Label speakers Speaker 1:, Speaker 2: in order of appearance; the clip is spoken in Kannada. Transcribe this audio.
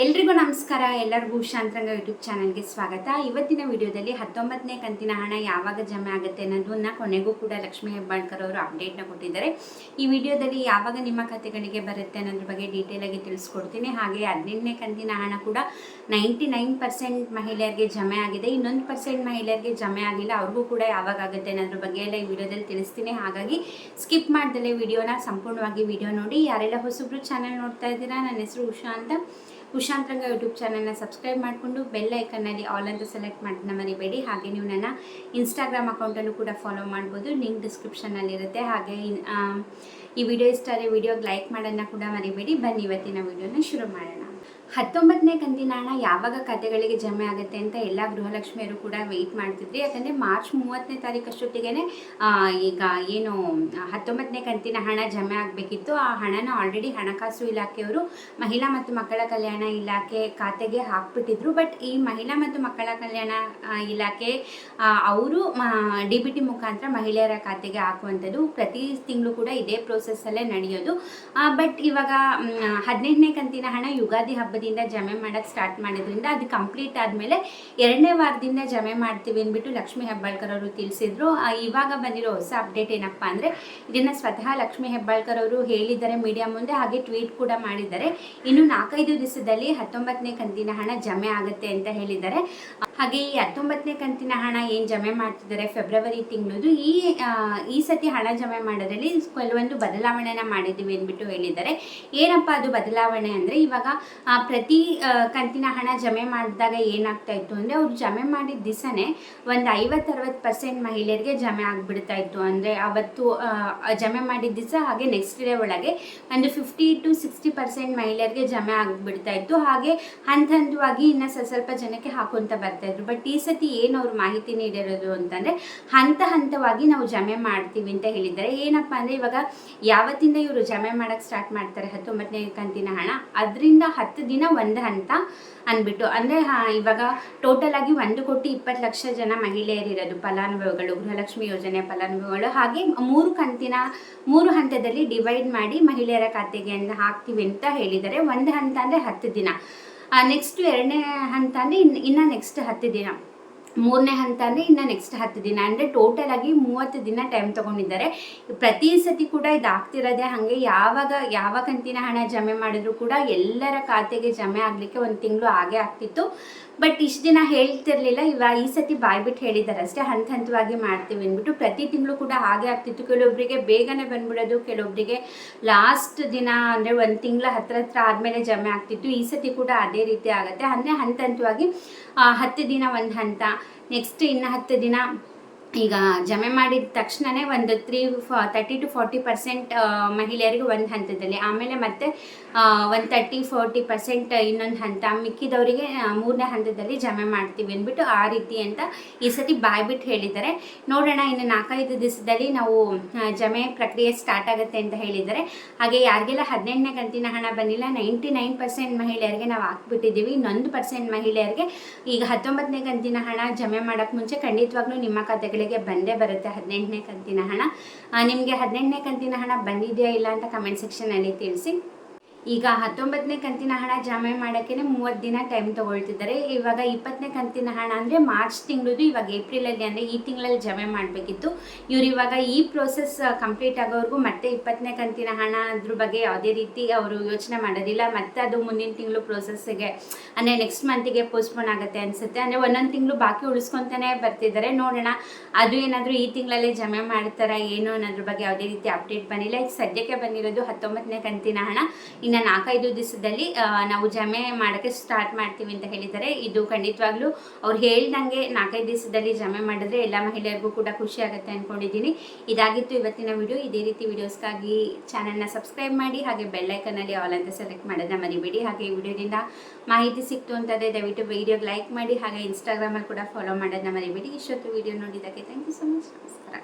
Speaker 1: ಎಲ್ರಿಗೂ ನಮಸ್ಕಾರ. ಎಲ್ಲರಿಗೂ ಶಾಂತರಂಗ ಯೂಟ್ಯೂಬ್ ಚಾನಲ್ಗೆ ಸ್ವಾಗತ. ಇವತ್ತಿನ ವಿಡಿಯೋದಲ್ಲಿ 19ನೇ ಕಂತಿನ ಹಣ ಯಾವಾಗ ಜಮೆ ಆಗುತ್ತೆ ಅನ್ನೋದನ್ನ ಕೊನೆಗೂ ಕೂಡ ಲಕ್ಷ್ಮೀ ಹೆಬ್ಬಾಳ್ಕರ್ ಅವರು ಅಪ್ಡೇಟ್ನ ಕೊಟ್ಟಿದ್ದಾರೆ. ಈ ವಿಡಿಯೋದಲ್ಲಿ ಯಾವಾಗ ನಿಮ್ಮ ಖಾತೆಗಳಿಗೆ ಬರುತ್ತೆ ಅನ್ನೋದ್ರ ಬಗ್ಗೆ ಡೀಟೇಲ್ ಆಗಿ ತಿಳಿಸ್ಕೊಡ್ತೀನಿ. ಹಾಗೆ 18ನೇ ಕಂತಿನ ಹಣ ಕೂಡ 99% ಮಹಿಳೆಯರಿಗೆ ಜಮೆ ಆಗಿದೆ. ಇನ್ನೊಂದು % ಮಹಿಳೆಯರಿಗೆ ಜಮೆ ಆಗಿಲ್ಲ. ಅವ್ರಿಗೂ ಕೂಡ ಯಾವಾಗ ಆಗುತ್ತೆ ಅನ್ನೋದ್ರ ಬಗ್ಗೆ ಎಲ್ಲ ಈ ವಿಡಿಯೋದಲ್ಲಿ ತಿಳಿಸ್ತೀನಿ. ಹಾಗಾಗಿ ಸ್ಕಿಪ್ ಮಾಡ್ದಲೇ ವಿಡಿಯೋನ ಸಂಪೂರ್ಣವಾಗಿ ವಿಡಿಯೋ ನೋಡಿ. ಯಾರೆಲ್ಲ ಹೊಸಬ್ರು ಚಾನಲ್ ನೋಡ್ತಾ ಇದ್ದೀರಾ, ನನ್ನ ಹೆಸರು ಉಷಾ ಅಂತ. ಉಷಾಂತರಂಗ ಯೂಟ್ಯೂಬ್ ಚಾನಲ್ನ ಸಬ್ಸ್ಕ್ರೈಬ್ ಮಾಡಿಕೊಂಡು ಬೆಲ್ ಐಕನ್ನಲ್ಲಿ ಆಲ್ ಅಂತ ಸೆಲೆಕ್ಟ್ ಮಾಡೋದನ್ನ ಮರಿಬೇಡಿ. ಹಾಗೆ ನೀವು ನನ್ನ ಇನ್ಸ್ಟಾಗ್ರಾಮ್ ಅಕೌಂಟಲ್ಲೂ ಕೂಡ ಫಾಲೋ ಮಾಡ್ಬೋದು, ಲಿಂಕ್ ಡಿಸ್ಕ್ರಿಪ್ಷನ್ನಲ್ಲಿರುತ್ತೆ. ಹಾಗೆ ಈ ವಿಡಿಯೋ ಇಷ್ಟ ಆದರೆ ವಿಡಿಯೋಗೆ ಲೈಕ್ ಮಾಡೋದನ್ನ ಕೂಡ ಮರಿಬೇಡಿ. ಬನ್ನಿ ಇವತ್ತಿನ ವಿಡಿಯೋನ ಶುರು ಮಾಡೋಣ. 19ನೇ ಕಂತಿನ ಹಣ ಯಾವಾಗ ಖಾತೆಗಳಿಗೆ ಜಮೆ ಆಗುತ್ತೆ ಅಂತ ಎಲ್ಲ ಗೃಹಲಕ್ಷ್ಮಿಯರು ಕೂಡ ವೆಯ್ಟ್ ಮಾಡ್ತಿದ್ರಿ. ಯಾಕಂದರೆ ಮಾರ್ಚ್ 30ನೇ ತಾರೀಕು ಅಷ್ಟೊತ್ತಿಗೆ ಈಗ ಏನು 19ನೇ ಕಂತಿನ ಹಣ ಜಮೆ ಆಗಬೇಕಿತ್ತು. ಆ ಹಣನ ಆಲ್ರೆಡಿ ಹಣಕಾಸು ಇಲಾಖೆಯವರು ಮಹಿಳಾ ಮತ್ತು ಮಕ್ಕಳ ಕಲ್ಯಾಣ ಇಲಾಖೆ ಖಾತೆಗೆ ಹಾಕ್ಬಿಟ್ಟಿದ್ರು. ಬಟ್ ಈ ಮಹಿಳಾ ಮತ್ತು ಮಕ್ಕಳ ಕಲ್ಯಾಣ ಇಲಾಖೆ ಅವರು DBT ಮುಖಾಂತರ ಮಹಿಳೆಯರ ಖಾತೆಗೆ ಹಾಕುವಂಥದ್ದು ಪ್ರತಿ ತಿಂಗಳು ಕೂಡ ಇದೇ ಪ್ರೋಸೆಸ್ಸಲ್ಲೇ ನಡೆಯೋದು. ಬಟ್ ಇವಾಗ 18ನೇ ಕಂತಿನ ಹಣ ಯುಗಾದಿ ಹಬ್ಬದಿಂದ ಜಮೆ ಮಾಡೋಕ್ಕೆ ಸ್ಟಾರ್ಟ್ ಮಾಡೋದ್ರಿಂದ ಅದು ಕಂಪ್ಲೀಟ್ ಆದಮೇಲೆ 2ನೇ ವಾರದಿಂದ ಜಮೆ ಮಾಡ್ತೀವಿ ಅಂದ್ಬಿಟ್ಟು ಲಕ್ಷ್ಮೀ ಹೆಬ್ಬಾಳ್ಕರ್ ಅವರು ತಿಳಿಸಿದ್ರು. ಇವಾಗ ಬಂದಿರೋ ಹೊಸ ಅಪ್ಡೇಟ್ ಏನಪ್ಪ ಅಂದರೆ ಇದನ್ನು ಸ್ವತಃ ಲಕ್ಷ್ಮೀ ಹೆಬ್ಬಾಳ್ಕರ್ ಅವರು ಹೇಳಿದ್ದಾರೆ ಮೀಡಿಯಾ ಮುಂದೆ, ಹಾಗೆ ಟ್ವೀಟ್ ಕೂಡ ಮಾಡಿದ್ದಾರೆ. ಇನ್ನು 4-5 ದಿವಸದಲ್ಲಿ 19ನೇ ಕಂತಿನ ಹಣ ಜಮೆ ಆಗುತ್ತೆ ಅಂತ ಹೇಳಿದ್ದಾರೆ. ಹಾಗೆ ಈ 19ನೇ ಕಂತಿನ ಹಣ ಏನು ಜಮೆ ಮಾಡ್ತಿದ್ದಾರೆ ಫೆಬ್ರವರಿ ತಿಂಗಳದು, ಈ ಸತಿ ಹಣ ಜಮೆ ಮಾಡೋದ್ರಲ್ಲಿ ಕೆಲವೊಂದು ಬದಲಾವಣೆನ ಮಾಡಿದ್ದೀವಿ ಅಂದ್ಬಿಟ್ಟು ಹೇಳಿದ್ದಾರೆ. ಏನಪ್ಪ ಅದು ಬದಲಾವಣೆ ಅಂದರೆ, ಇವಾಗ ಪ್ರತಿ ಕಂತಿನ ಹಣ ಜಮೆ ಮಾಡಿದಾಗ ಏನಾಗ್ತಾ ಇತ್ತು ಅಂದರೆ, ಅವ್ರು ಜಮೆ ಮಾಡಿದ ದಿವಸನೇ ಒಂದು 50-60% ಮಹಿಳೆಯರಿಗೆ ಜಮೆ ಆಗಿಬಿಡ್ತಾ ಇತ್ತು. ಅಂದರೆ ಅವತ್ತು ಜಮೆ ಮಾಡಿದ ದಿವಸ ಹಾಗೆ ನೆಕ್ಸ್ಟ್ ಡೇ ಒಳಗೆ ಒಂದು 50-60% ಮಹಿಳೆಯರಿಗೆ ಜಮೆ ಆಗಿಬಿಡ್ತಾ ಇತ್ತು. ಹಾಗೆ ಹಂತವಾಗಿ ಇನ್ನು ಸ್ವಲ್ಪ ಜನಕ್ಕೆ ಹಾಕೊಂತ ಬರ್ತಾಯಿದ್ರು. ಬಟ್ ಈ ಸತಿ ಏನು ಅವ್ರು ಮಾಹಿತಿ ನೀಡಿರೋದು ಅಂತಂದರೆ, ಹಂತವಾಗಿ ನಾವು ಜಮೆ ಮಾಡ್ತೀವಿ ಅಂತ ಹೇಳಿದ್ದಾರೆ. ಏನಪ್ಪ ಅಂದರೆ, ಇವಾಗ ಯಾವತ್ತಿಂದ ಇವರು ಜಮೆ ಮಾಡೋಕ್ಕೆ ಸ್ಟಾರ್ಟ್ ಮಾಡ್ತಾರೆ 19ನೇ ಕಂತಿನ ಹಣ, ಅದರಿಂದ 10 ದಿನ ಒಂದು ಹಂತ ಅಂದ್ಬಿಟ್ಟು, ಅಂದರೆ ಇವಾಗ ಟೋಟಲ್ ಆಗಿ 1,20,00,000 ಜನ ಮಹಿಳೆಯರಿರೋದು ಫಲಾನುಭವಿಗಳು, ಗೃಹಲಕ್ಷ್ಮಿ ಯೋಜನೆ ಫಲಾನುಭವಿಗಳು. ಹಾಗೆ 3 ಹಂತದಲ್ಲಿ ಡಿವೈಡ್ ಮಾಡಿ ಮಹಿಳೆಯರ ಖಾತೆಗೆ ಹಾಕ್ತೀವಿ ಅಂತ ಹೇಳಿದ್ದಾರೆ. ಒಂದು ಹಂತ ಅಂದರೆ 10 ದಿನ, ನೆಕ್ಸ್ಟ್ 2ನೇ ಹಂತ ಅಂದರೆ ಇನ್ನು ನೆಕ್ಸ್ಟ್ 10 ದಿನ, 3ನೇ ಹಂತ ಅಂದರೆ ಇನ್ನು ನೆಕ್ಸ್ಟ್ 10 ದಿನ, ಅಂದರೆ ಟೋಟಲ್ ಆಗಿ 30 ದಿನ ಟೈಮ್ ತೊಗೊಂಡಿದ್ದಾರೆ. ಪ್ರತಿ ಸತಿ ಕೂಡ ಇದು ಆಗ್ತಿರೋದೇ ಹಾಗೆ. ಯಾವ ಕಂತಿನ ಹಣ ಜಮೆ ಮಾಡಿದ್ರು ಕೂಡ ಎಲ್ಲರ ಖಾತೆಗೆ ಜಮೆ ಆಗಲಿಕ್ಕೆ 1 ತಿಂಗಳು ಆಗೇ ಆಗ್ತಿತ್ತು. ಬಟ್ ಇಷ್ಟು ದಿನ ಹೇಳ್ತಿರ್ಲಿಲ್ಲ. ಈ ಸತಿ ಬಾಯ್ಬಿಟ್ಟು ಹೇಳಿದ್ದಾರೆ ಅಷ್ಟೇ, ಹಂತವಾಗಿ ಮಾಡ್ತೀವಿ ಅಂದ್ಬಿಟ್ಟು. ಪ್ರತಿ ತಿಂಗಳು ಕೂಡ ಹಾಗೆ ಆಗ್ತಿತ್ತು. ಕೆಲವೊಬ್ಬರಿಗೆ ಬೇಗನೆ ಬಂದ್ಬಿಡೋದು, ಕೆಲವೊಬ್ಬರಿಗೆ ಲಾಸ್ಟ್ ದಿನ ಅಂದರೆ 1 ತಿಂಗಳ ಹತ್ರ ಆದಮೇಲೆ ಜಮೆ ಆಗ್ತಿತ್ತು. ಈ ಸತಿ ಕೂಡ ಅದೇ ರೀತಿ ಆಗುತ್ತೆ. ಅಂದರೆ ಹಂತವಾಗಿ 10 ದಿನ ಒಂದು ಹಂತ, ನೆಕ್ಸ್ಟ್ ಇನ್ನು 10 ದಿನ. ಈಗ ಜಮೆ ಮಾಡಿದ ತಕ್ಷಣವೇ ಒಂದು 30-40% ಮಹಿಳೆಯರಿಗೆ ಒಂದು ಹಂತದಲ್ಲಿ, ಆಮೇಲೆ ಮತ್ತೆ ಒಂದು 30-40% ಇನ್ನೊಂದು ಹಂತ, ಮಿಕ್ಕಿದವರಿಗೆ 3ನೇ ಹಂತದಲ್ಲಿ ಜಮೆ ಮಾಡ್ತೀವಿ ಅಂದ್ಬಿಟ್ಟು ಆ ರೀತಿ ಅಂತ ಈ ಸತಿ ಬಾಯ್ಬಿಟ್ಟು ಹೇಳಿದ್ದಾರೆ. ನೋಡೋಣ, ಇನ್ನು 4-5 ದಿವಸದಲ್ಲಿ ನಾವು ಜಮೆ ಪ್ರಕ್ರಿಯೆ ಸ್ಟಾರ್ಟ್ ಆಗುತ್ತೆ ಅಂತ ಹೇಳಿದ್ದಾರೆ. ಹಾಗೆ ಯಾರಿಗೆಲ್ಲ 18ನೇ ಕಂತಿನ ಹಣ ಬಂದಿಲ್ಲ, 99% ಮಹಿಳೆಯರಿಗೆ ನಾವು ಹಾಕ್ಬಿಟ್ಟಿದ್ದೀವಿ. ಇನ್ನೊಂದು % ಮಹಿಳೆಯರಿಗೆ ಈಗ 19ನೇ ಕಂತಿನ ಹಣ ಜಮೆ ಮಾಡೋಕ್ಕೆ ಮುಂಚೆ ಖಂಡಿತವಾಗ್ಲೂ ನಿಮ್ಮ ಖಾತೆಗಳಿಗೆ ಬಂದೇ ಬರುತ್ತೆ 18ನೇ ಕಂತಿನ ಹಣ. ನಿಮಗೆ 18ನೇ ಕಂತಿನ ಹಣ ಬಂದಿದೆಯಾ ಇಲ್ಲ ಅಂತ ಕಮೆಂಟ್ ಸೆಕ್ಷನಲ್ಲಿ ತಿಳಿಸಿ. ಈಗ 19ನೇ ಕಂತಿನ ಹಣ ಜಮೆ ಮಾಡೋಕ್ಕೆ 30 ದಿನ ಟೈಮ್ ತೊಗೊಳ್ತಿದ್ದಾರೆ. ಇವಾಗ 20ನೇ ಕಂತಿನ ಹಣ ಅಂದರೆ ಮಾರ್ಚ್ ತಿಂಗಳದು, ಇವಾಗ ಏಪ್ರಿಲಲ್ಲಿ ಅಂದರೆ ಈ ತಿಂಗಳಲ್ಲಿ ಜಮೆ ಮಾಡಬೇಕಿತ್ತು. ಇವರು ಇವಾಗ ಈ ಪ್ರೋಸೆಸ್ ಕಂಪ್ಲೀಟ್ ಆಗೋವರೆಗೂ ಮತ್ತೆ 20ನೇ ಕಂತಿನ ಹಣ ಅದ್ರ ಬಗ್ಗೆ ಯಾವುದೇ ರೀತಿ ಅವರು ಯೋಚನೆ ಮಾಡೋದಿಲ್ಲ. ಮತ್ತೆ ಅದು ಮುಂದಿನ ತಿಂಗಳು ಪ್ರೋಸೆಸ್ಸಿಗೆ ಅಂದರೆ ನೆಕ್ಸ್ಟ್ ಮಂತಿಗೆ ಪೋಸ್ಟ್ಪೋನ್ ಆಗುತ್ತೆ ಅನಿಸುತ್ತೆ. ಅಂದರೆ ಒಂದೊಂದು ತಿಂಗಳು ಬಾಕಿ ಉಳಿಸ್ಕೊತಾನೆ ಬರ್ತಿದ್ದಾರೆ. ನೋಡೋಣ ಅದು ಏನಾದರೂ ಈ ತಿಂಗಳಲ್ಲೇ ಜಮೆ ಮಾಡ್ತಾರಾ ಏನು ಅನ್ನೋದ್ರ ಬಗ್ಗೆ ಯಾವುದೇ ರೀತಿ ಅಪ್ಡೇಟ್ ಬಂದಿಲ್ಲ. ಈಗ ಸದ್ಯಕ್ಕೆ ಬಂದಿರೋದು 19ನೇ ಕಂತಿನ ಹಣ ಇನ್ನು 4-5 ದಿವಸದಲ್ಲಿ ನಾವು ಜಮೆ ಮಾಡೋಕ್ಕೆ ಸ್ಟಾರ್ಟ್ ಮಾಡ್ತೀವಿ ಅಂತ ಹೇಳಿದ್ದಾರೆ. ಇದು ಖಂಡಿತವಾಗ್ಲೂ ಅವ್ರು ಹೇಳ್ದಂಗೆ 4-5 ದಿವಸದಲ್ಲಿ ಜಮೆ ಮಾಡಿದ್ರೆ ಎಲ್ಲ ಮಹಿಳೆಯರಿಗೂ ಕೂಡ ಖುಷಿ ಆಗುತ್ತೆ ಅಂದ್ಕೊಂಡಿದ್ದೀನಿ. ಇದಾಗಿತ್ತು ಇವತ್ತಿನ ವಿಡಿಯೋ. ಇದೇ ರೀತಿ ವಿಡಿಯೋಸ್ಗಾಗಿ ಚಾನಲ್ನ ಸಬ್ಸ್ಕ್ರೈಬ್ ಮಾಡಿ, ಹಾಗೆ ಬೆಲ್ ಐಕನ್ನಲ್ಲಿ ಆಲ್ ಅಂತ ಸೆಲೆಕ್ಟ್ ಮಾಡೋದನ್ನ ಮರಿಬೇಡಿ. ಹಾಗೆ ಈ ವಿಡಿಯೋದಿಂದ ಮಾಹಿತಿ ಸಿಕ್ತು ಅಂತಂದರೆ ದಯವಿಟ್ಟು ವಿಡಿಯೋಗೆ ಲೈಕ್ ಮಾಡಿ, ಹಾಗೆ ಇನ್ಸ್ಟಾಗ್ರಾಮಲ್ಲಿ ಕೂಡ ಫಾಲೋ ಮಾಡೋದನ್ನ ಮರಿಬೇಡಿ. ಇಷ್ಟೊತ್ತು ವಿಡಿಯೋ ನೋಡಿದ್ದಕ್ಕೆ ಥ್ಯಾಂಕ್ ಯು ಸೊ ಮಚ್. ನಮಸ್ಕಾರ.